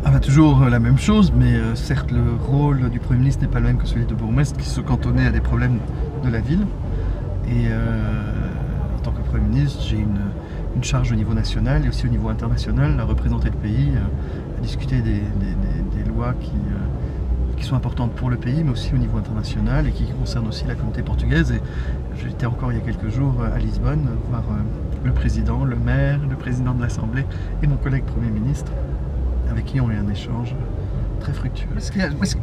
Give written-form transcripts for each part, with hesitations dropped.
Ah bah toujours la même chose, mais certes le rôle du Premier ministre n'est pas le même que celui de bourgmestre qui se cantonnait à des problèmes de la ville. Et en tant que Premier ministre, j'ai une charge au niveau national et aussi au niveau international à représenter le pays, à discuter des lois qui sont importantes pour le pays, mais aussi au niveau international et qui concernent aussi la communauté portugaise. Et j'étais encore il y a quelques jours à Lisbonne voir le président, le maire, le président de l'Assemblée et mon collègue Premier ministre, avec qui on a eu un échange très fructueux.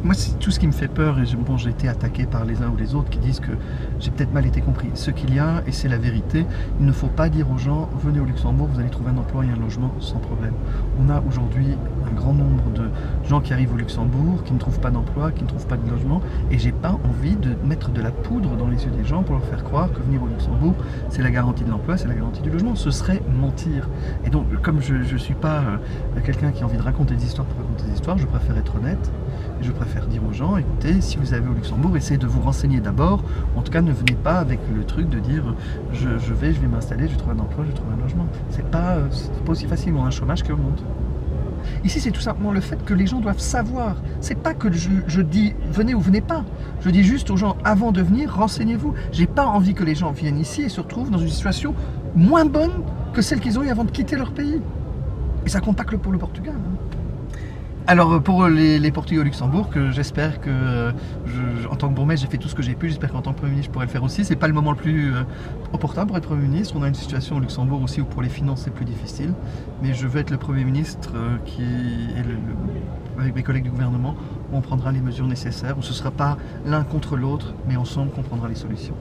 Moi, c'est tout ce qui me fait peur, et bon, j'ai été attaqué par les uns ou les autres qui disent que j'ai peut-être mal été compris. Ce qu'il y a, et c'est la vérité, il ne faut pas dire aux gens, venez au Luxembourg, vous allez trouver un emploi et un logement sans problème. On a aujourd'hui un grand nombre de gens qui arrivent au Luxembourg, qui ne trouvent pas d'emploi, qui ne trouvent pas de logement, et j'ai pas envie de mettre de la poudre dans les yeux des gens pour leur faire croire que venir au Luxembourg, c'est la garantie de l'emploi, c'est la garantie du logement. Ce serait mentir. Et donc, comme je ne suis pas quelqu'un qui a envie de raconter des histoires pour raconter des histoires, je préfère être honnête. Et je préfère dire aux gens, écoutez, si vous allez au Luxembourg, essayez de vous renseigner d'abord. En tout cas, ne venez pas avec le truc de dire je vais m'installer, je vais trouver un emploi, je vais trouver un logement. C'est pas aussi facile, on a un chômage qui augmente. Ici, c'est tout simplement le fait que les gens doivent savoir. C'est pas que je dis venez ou venez pas. Je dis juste aux gens, avant de venir, renseignez-vous. J'ai pas envie que les gens viennent ici et se retrouvent dans une situation moins bonne que celle qu'ils ont eu avant de quitter leur pays. Et ça compte pas que pour le Portugal. Alors pour les Portugais au Luxembourg, que j'espère que en tant que bourgmestre j'ai fait tout ce que j'ai pu, j'espère qu'en tant que Premier ministre je pourrai le faire aussi. C'est pas le moment le plus opportun pour être Premier ministre. On a une situation au Luxembourg aussi où pour les finances c'est plus difficile. Mais je veux être le Premier ministre qui est avec mes collègues du gouvernement, où on prendra les mesures nécessaires, où ce ne sera pas l'un contre l'autre, mais ensemble qu'on prendra les solutions.